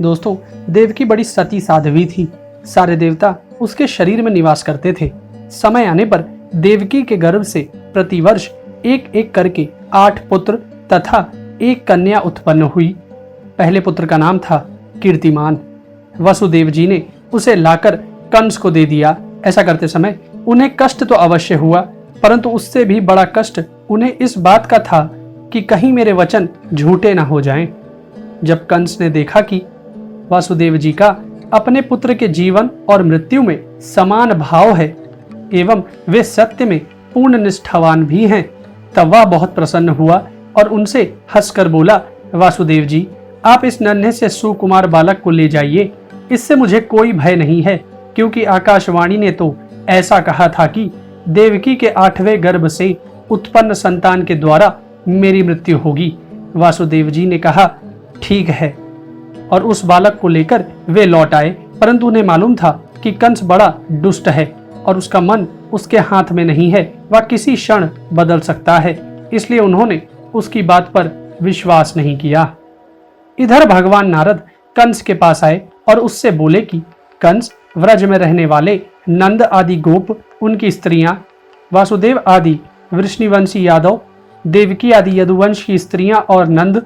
दोस्तों, देवकी बड़ी सती साध्वी थी। सारे देवता उसके शरीर में निवास करते थे। समय आने पर देवकी के गर्भ से प्रतिवर्ष एक एक करके 8 पुत्र तथा 1 कन्या उत्पन्न हुई। पहले पुत्र का नाम था कीर्तिमान। वसुदेव जी ने उसे लाकर कंस को दे दिया। ऐसा करते समय उन्हें कष्ट तो अवश्य हुआ, परंतु उससे भी बड़ा कष्ट उन्हें इस बात का था कि कहीं मेरे वचन झूठे न हो जाएं। जब कंस ने देखा कि वासुदेव जी का अपने पुत्र के जीवन और मृत्यु में समान भाव है एवं वे सत्य में पूर्ण निष्ठावान भी हैं, तब वह बहुत प्रसन्न हुआ और उनसे हंसकर बोला, वासुदेव जी, आप इस नन्हे से सुकुमार बालक को ले जाइए। इससे मुझे कोई भय नहीं है, क्योंकि आकाशवाणी ने तो ऐसा कहा था कि देवकी के 8वें गर्भ से उत्पन्न संतान के द्वारा मेरी मृत्यु होगी। वासुदेव जी ने कहा, ठीक है, और उस बालक को लेकर वे लौट आए। परंतु उन्हें मालूम था कि कंस बड़ा दुष्ट है और उसका मन उसके हाथ में नहीं है, वह किसी क्षण बदल सकता है। इसलिए उन्होंने उसकी बात पर विश्वास नहीं किया। इधर भगवान नारद कंस के पास आए और उससे बोले कि कंस, व्रज में रहने वाले नंद आदि गोप, उनकी स्त्रियां, वासुदेव आदि वृष्णिवंशी यादव, देवकी आदि यदुवंश की स्त्रियां और नंद,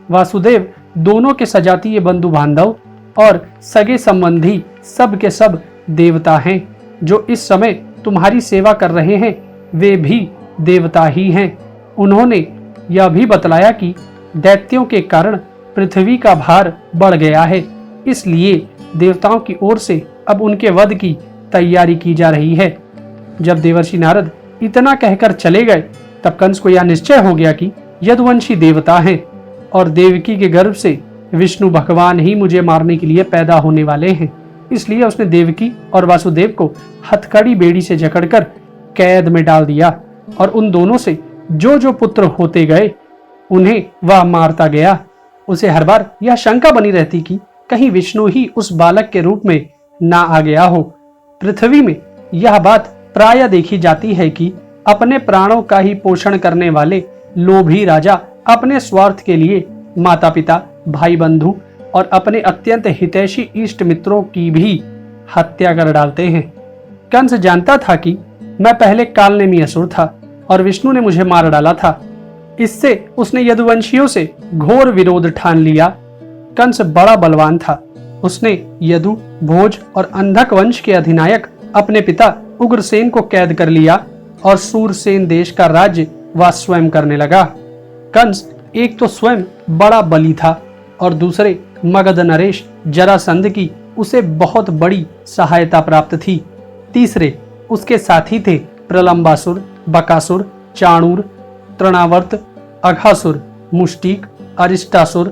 वासुदेव दोनों के सजातीय बंधु बांधव और सगे संबंधी सब के सब देवता हैं। जो इस समय तुम्हारी सेवा कर रहे हैं वे भी देवता ही हैं। उन्होंने यह भी बतलाया कि दैत्यों के कारण पृथ्वी का भार बढ़ गया है, इसलिए देवताओं की ओर से अब उनके वध की तैयारी की जा रही है। जब देवर्षि नारद इतना कहकर चले गए, तब कंस को यह निश्चय हो गया कि यदुवंशी देवता हैं और देवकी के गर्भ से विष्णु भगवान ही मुझे मारने के लिए पैदा होने वाले हैं। इसलिए उसने देवकी और वासुदेव को हथकड़ी बेड़ी से जकड़कर कैद में डाल दिया और उन दोनों से जो जो पुत्र होते गए उन्हें वह मारता गया। उसे हर बार यह शंका बनी रहती कि कहीं विष्णु ही उस बालक के रूप में ना आ गया हो। पृथ्वी में यह बात प्राय देखी जाती है कि अपने प्राणों का ही पोषण करने वाले लोभी राजा अपने स्वार्थ के लिए माता पिता, भाई बंधु और अपने अत्यंत हितैषी इष्ट मित्रों की भी हत्या कर डालते हैं। कंस जानता था कि मैं पहले कालनेमी असुर था और विष्णु ने मुझे मार डाला था। इससे उसने यदुवंशियों से घोर विरोध ठान लिया। कंस बड़ा बलवान था। उसने यदु, भोज और अंधक वंश के अधिनायक अपने पिता उग्रसेन को कैद कर लिया और सूरसेन देश का राज्य वह स्वयं करने लगा। कंस एक तो स्वयं बड़ा बली था और दूसरे मगध नरेश जरासंध की उसे बहुत बड़ी सहायता प्राप्त थी। तीसरे उसके साथी थे प्रलंबासुर, बकासुर, चाणूर, तृणावर्त, अघासुर, मुष्टिक, अरिष्टासुर,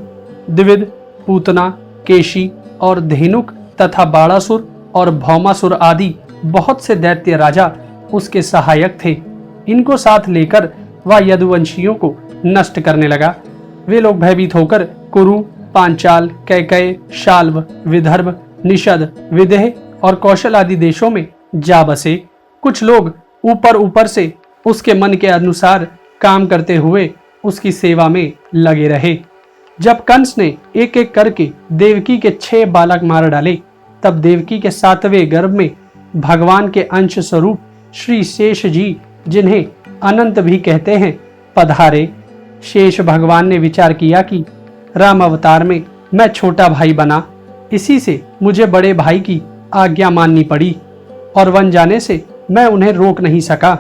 द्विविद, पूतना, केशी और धेनुक तथा बाणासुर और भौमासुर आदि बहुत से दैत्य राजा उसके सहायक थे। इनको साथ लेकर वह यदुवंशियों को नष्ट करने लगा। वे लोग भयभीत होकर कुरु, पांचाल, कैकय, शाल्व, विदर्भ, निषद, विदेह और कौशल आदि देशों में जा बसे। कुछ लोग ऊपर ऊपर से उसके मन के अनुसार काम करते हुए उसकी सेवा में लगे रहे। जब कंस ने एक एक करके देवकी के 6 बालक मार डाले, तब देवकी के 7वें गर्भ में भगवान के अंश स्वरूप श्री शेष जी, जिन्हें अनंत भी कहते हैं, पधारे। शेष भगवान ने विचार किया कि राम अवतार में मैं छोटा भाई बना, इसी से मुझे बड़े भाई की आज्ञा माननी पड़ी और वन जाने से मैं उन्हें रोक नहीं सका।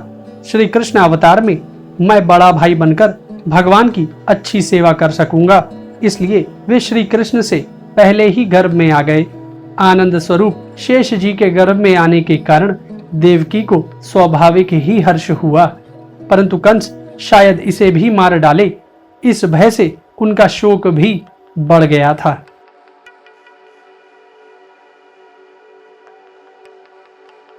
श्री कृष्ण अवतार में मैं बड़ा भाई बनकर भगवान की अच्छी सेवा कर सकूंगा, इसलिए वे श्री कृष्ण से पहले ही गर्भ में आ गए। आनंद स्वरूप शेष जी के गर्भ में आने के कारण देवकी को स्वाभाविक ही हर्ष हुआ, परंतु कंस शायद इसे भी मार डाले, इस भय से उनका शोक भी बढ़ गया था।